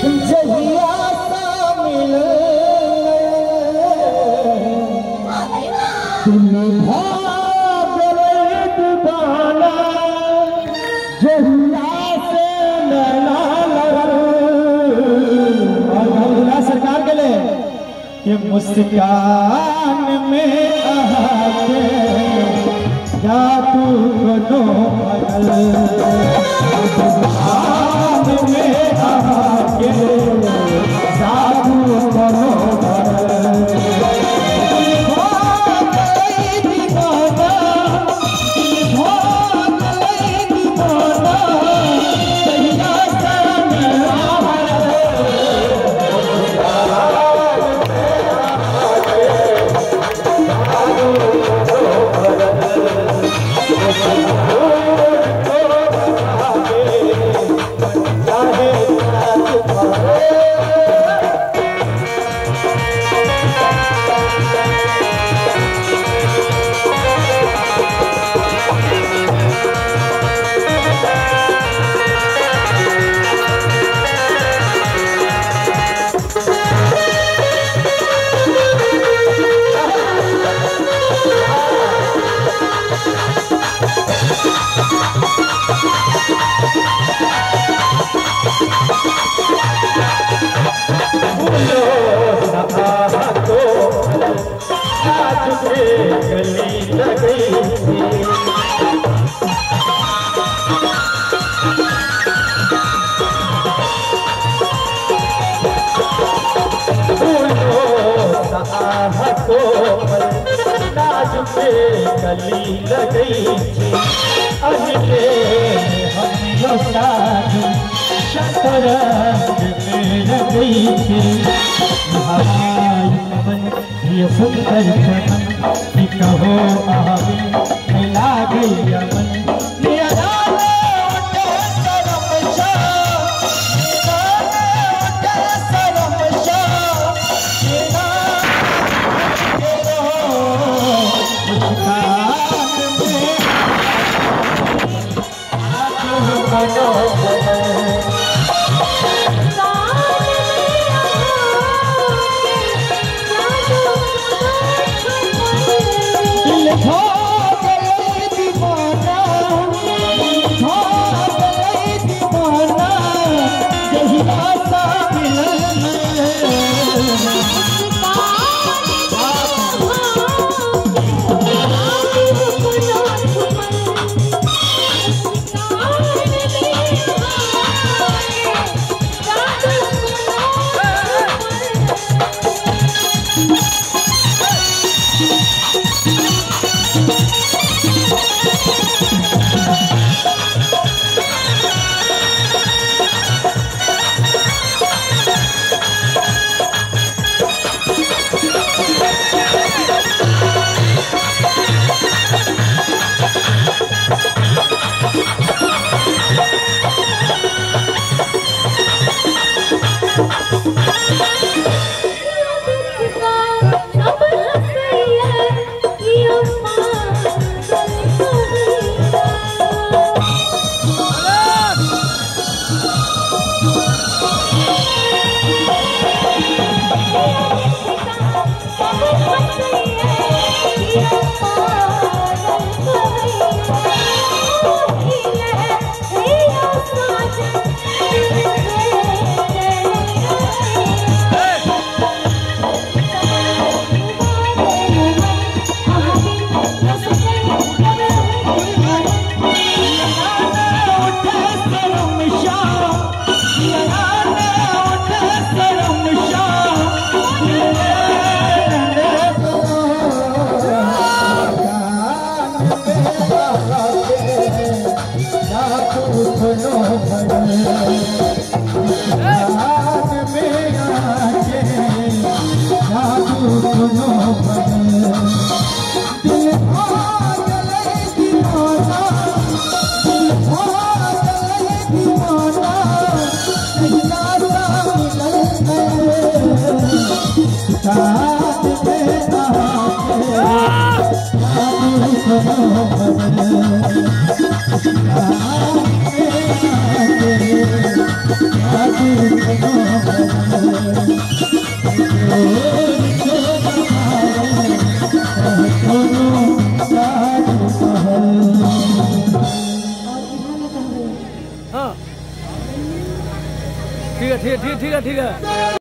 जहिया सा मिले तुम भाग दीवाना जहिया से नैना लड़ा सरकार के लिए कि मुस्कान में आके जादू बनो बदल मुस्कान में आके जादू बनो बदल गली लगई थी अजले हम साथ शतरंज में गई थी हमारी मन ये सुंदर क्षण कहो आवे मिला गई अमन हाँ ठीक है ठीक है ठीक है ठीक है ठीक है।